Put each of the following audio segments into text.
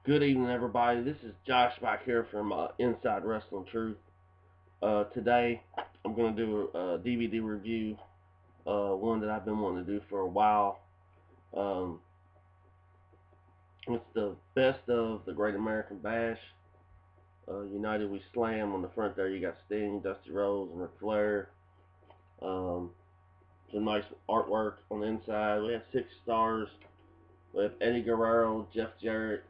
Good evening, everybody. This is Josh back here from Inside Wrestling Truth. Today, I'm going to do a DVD review, one that I've been wanting to do for a while. Um, it's the best of the Great American Bash. United We Slam. On the front there, you got Sting, Dusty Rhodes, and Ric Flair. Um, some nice artwork on the inside. We have 6 stars. We have Eddie Guerrero, Jeff Jarrett,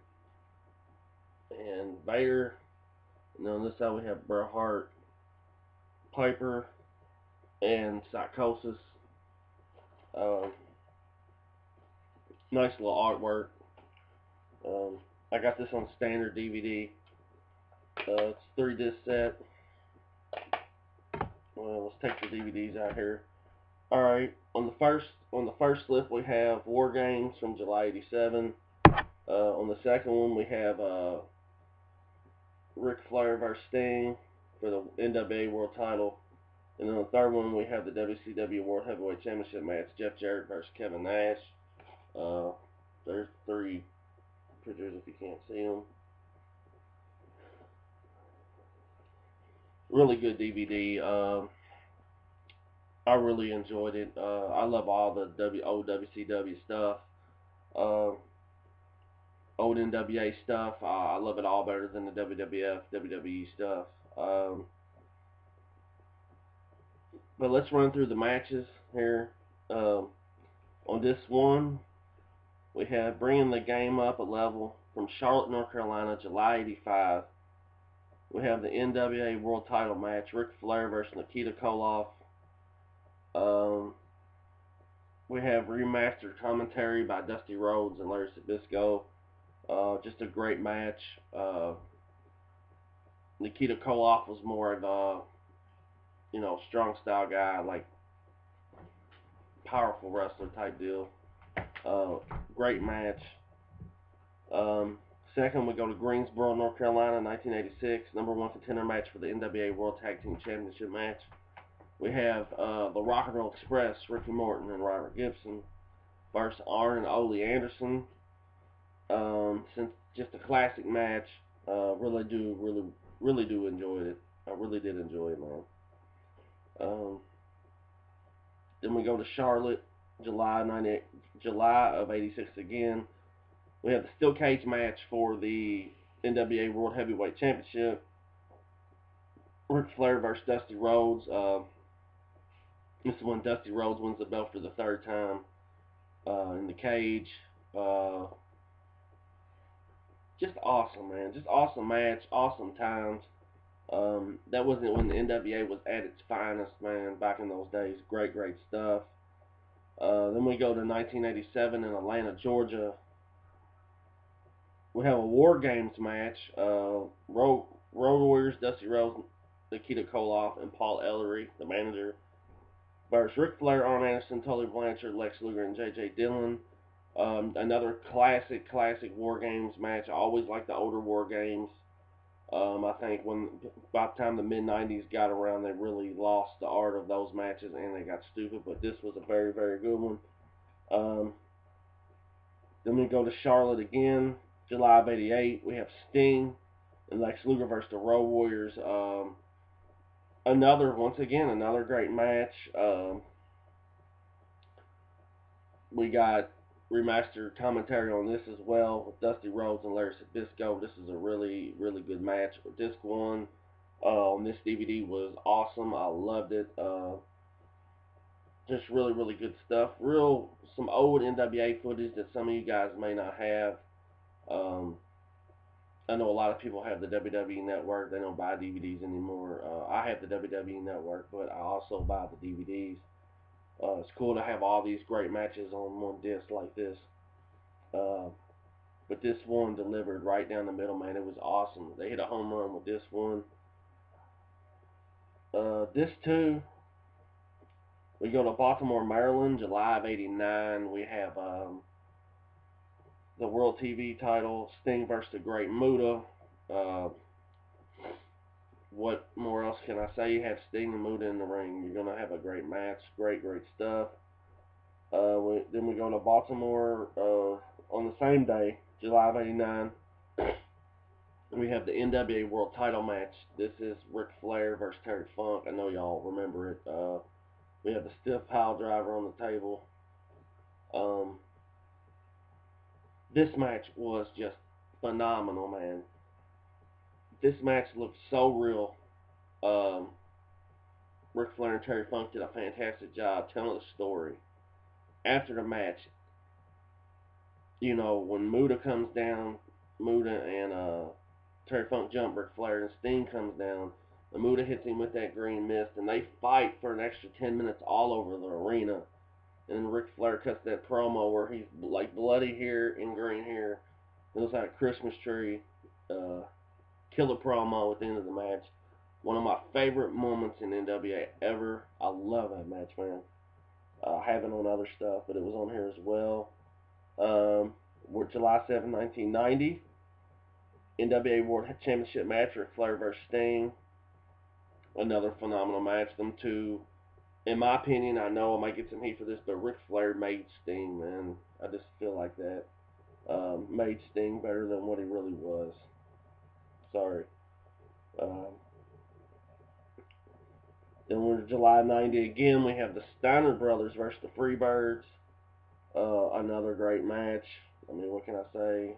and Vader. And on this side, we have Bret Hart, Piper, and Psychosis. Um, nice little artwork. I got this on standard DVD. It's 3 disc set. Well, let's take the DVDs out here. All right, on the first slip we have War Games from July '87. On the second one we have Ric Flair vs. Sting for the NWA World Title. And then on the third one, we have the WCW World Heavyweight Championship match, Jeff Jarrett versus Kevin Nash. There's 3 pictures if you can't see them. Really good DVD. I really enjoyed it. I love all the old WCW stuff. Old NWA stuff. I love it all better than the WWF, WWE stuff. But let's run through the matches here. On this one, we have bringing the game up a level from Charlotte, North Carolina, July '85. We have the NWA World Title match, Ric Flair versus Nikita Koloff. We have remastered commentary by Dusty Rhodes and Larry Zbyszko. Just a great match. Nikita Koloff was more of a, strong style guy, like powerful wrestler type deal. Great match. Second, we go to Greensboro, North Carolina, 1986. #1 contender match for the NWA World Tag Team Championship match. We have the Rock and Roll Express, Ricky Morton and Robert Gibson versus Arn and Ole Anderson. Since just a classic match, really do enjoy it. I really did enjoy it, man. Then we go to Charlotte, July of '86 again. We have the steel cage match for the NWA World Heavyweight Championship. Ric Flair versus Dusty Rhodes. This is when Dusty Rhodes wins the belt for the 3rd time in the cage. Just awesome, man. Just awesome match, awesome times. That wasn't when the NWA was at its finest, man, back in those days. Great stuff. Then we go to 1987 in Atlanta, Georgia. We have a War Games match. Road Warriors, Dusty Rhodes, Nikita Koloff, and Paul Ellery, the manager, versus Ric Flair, Arn Anderson, Tully Blanchard, Lex Luger, and J.J. Dillon. Another classic War Games match. I always like the older War Games. I think by the time the mid-90s got around, they really lost the art of those matches and they got stupid, but this was a very good one. Then we go to Charlotte again, July of '88. We have Sting and Lex Luger versus the Road Warriors. Another great match. We got remastered commentary on this as well with Dusty Rhodes and Larry Zbyszko. This is a really good match. Disc 1 on this DVD was awesome. I loved it. Just really good stuff. Some old NWA footage that some of you guys may not have. I know a lot of people have the WWE Network. They don't buy DVDs anymore. I have the WWE Network, but I also buy the DVDs. It's cool to have all these great matches on one disc like this. But this one delivered right down the middle, man. It was awesome. They hit a home run with this one. This 2, we go to Baltimore, Maryland, July of '89. We have the World TV title, Sting versus the Great Muta. What more else can I say? You have Sting and Muta in the ring. You're going to have a great match. Great stuff. Then we go to Baltimore on the same day, July of '89. We have the NWA World Title match. This is Ric Flair versus Terry Funk. I know y'all remember it. We have the stiff pile driver on the table. Um, this match was just phenomenal, man. This match looked so real. Um, Ric Flair and Terry Funk did a fantastic job telling the story. After the match, you know, when Muta comes down, Muta and Terry Funk jump Ric Flair, and Sting comes down, and Muta hits him with that green mist, and they fight for an extra 10 minutes all over the arena. And then Ric Flair cuts that promo where he's like bloody here and green here. It looks like a Christmas tree. Killer promo at the end of the match. One of my favorite moments in NWA ever. I love that match, man. I have it on other stuff, but it was on here as well. We're July 7, 1990. NWA World Championship match, Ric Flair versus Sting. Another phenomenal match. Them two, in my opinion, I know I might get some heat for this, but Ric Flair made Sting, man. I just feel like that. Made Sting better than what he really was. Sorry. Then we're July 90 again. We have the Steiner Brothers versus the Freebirds. Another great match. I mean, what can I say?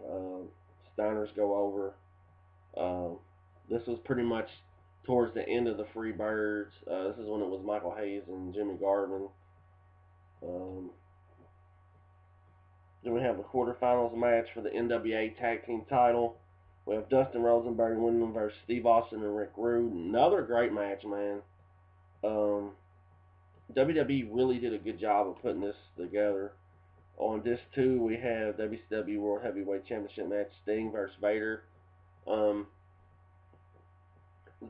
Steiners go over. This was pretty much towards the end of the Freebirds. This is when it was Michael Hayes and Jimmy Garvin. Then we have the quarterfinals match for the NWA Tag Team title. We have Dustin Rhodes and Barry Windham versus Steve Austin and Rick Rude. Another great match, man. WWE really did a good job of putting this together. On disc 2, we have WCW World Heavyweight Championship match, Sting versus Vader.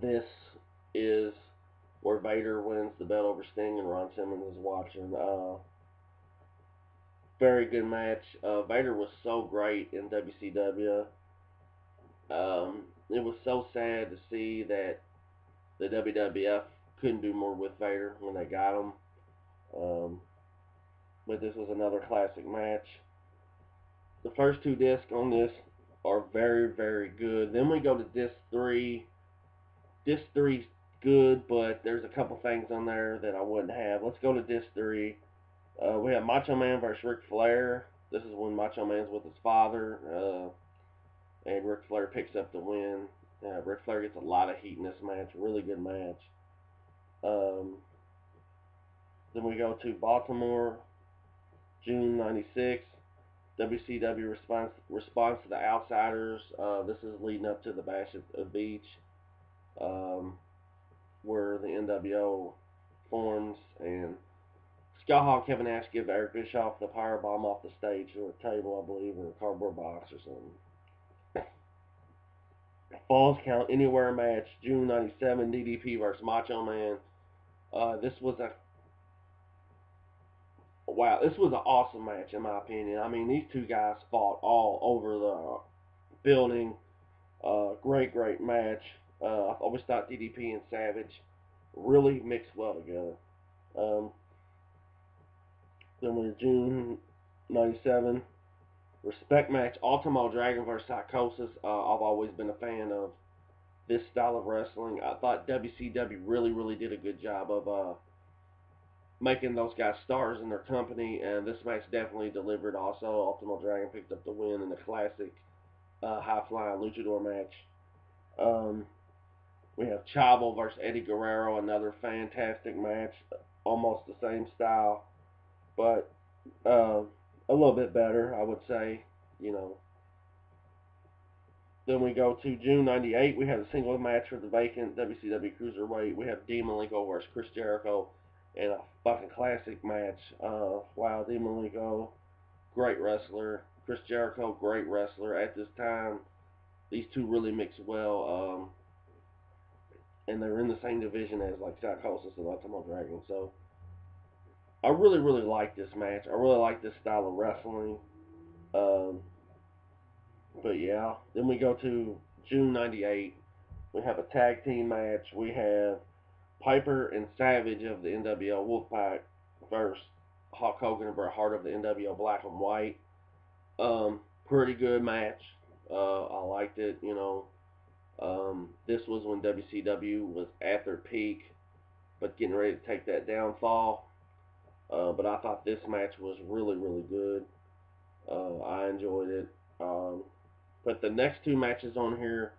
This is where Vader wins the belt over Sting, and Ron Simmons is watching. Very good match. Vader was so great in WCW. It was so sad to see that the WWF couldn't do more with Vader when they got him. But this was another classic match. The first two discs on this are very, very good. Then we go to disc 3. Disc 3's good, but there's a couple things on there that I wouldn't have. Let's go to disc 3. We have Macho Man versus Ric Flair. This is when Macho Man's with his father, and Ric Flair picks up the win. Ric Flair gets a lot of heat in this match. Really good match. Then we go to Baltimore, June 96. WCW response to the Outsiders. This is leading up to the Bash at the Beach, where the NWO forms, and Scott Hall, Kevin Nash give Eric Bischoff the power bomb off the stage or a table, I believe, or a cardboard box or something. Falls Count Anywhere match, June 97, DDP versus Macho Man. This was an awesome match in my opinion. I mean, these two guys fought all over the building. Great match. I always thought DDP and Savage really mixed well together. Then we're June 97. Respect match, Ultimo Dragon vs. Psychosis. I've always been a fan of this style of wrestling. I thought WCW really did a good job of making those guys stars in their company, and this match definitely delivered also. Ultimo Dragon picked up the win in the classic high-flying luchador match. We have Chavo versus Eddie Guerrero, another fantastic match. Almost the same style, but a little bit better, I would say, you know. Then we go to June 98. We have a singles match for the vacant WCW Cruiserweight. We have Dean Malenko versus Chris Jericho in a fucking classic match. Wow, Dean Malenko, great wrestler. Chris Jericho, great wrestler. At this time, these two really mix well. And they're in the same division as like Psychosis and Ultimo Dragon. So I really like this match. I really like this style of wrestling. But yeah, then we go to June 98. We have a tag team match. We have Piper and Savage of the NWO Wolfpack versus Hulk Hogan and Bret Hart of the NWO Black and White. Pretty good match. I liked it. This was when WCW was at their peak, but getting ready to take that downfall. But I thought this match was really, really good. I enjoyed it. But the next two matches on here,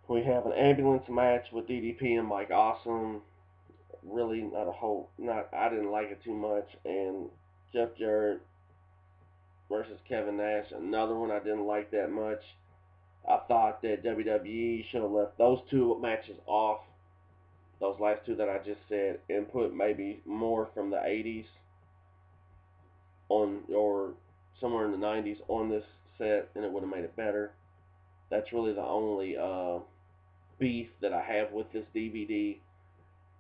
we have an ambulance match with DDP and Mike Awesome. Really, not a whole, not I didn't like it too much. And Jeff Jarrett versus Kevin Nash, another one I didn't like that much. I thought that WWE should have left those two matches off, those last two that I just said, and put maybe more from the 80s on, or somewhere in the 90s on this set, and it would have made it better. That's really the only beef that I have with this DVD.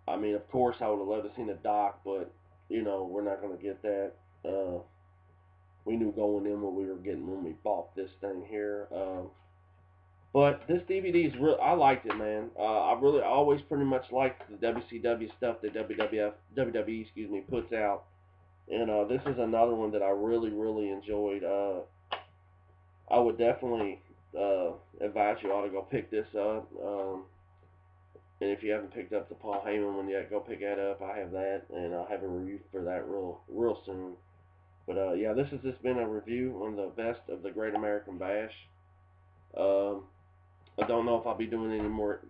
I mean, of course, I would have loved to seen a doc, but we're not going to get that. We knew going in what we were getting when we bought this thing here. But this DVD is real. I liked it, man. I always pretty much liked the WCW stuff that WWE, puts out. And this is another one that I really, really enjoyed. I would definitely advise you all to go pick this up. And if you haven't picked up the Paul Heyman one yet, go pick that up. I have that, and I'll have a review for that real soon. But yeah, this has just been a review on the best of the Great American Bash. I don't know if I'll be doing any more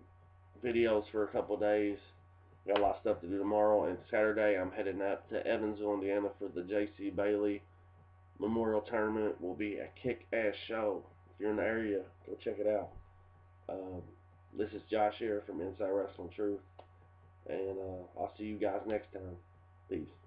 videos for a couple of days. Got a lot of stuff to do tomorrow, and Saturday I'm heading up to Evansville, Indiana for the J.C. Bailey Memorial Tournament. Will be a kick-ass show. If you're in the area, go check it out. This is Josh here from Inside Wrestling Truth, and I'll see you guys next time. Peace.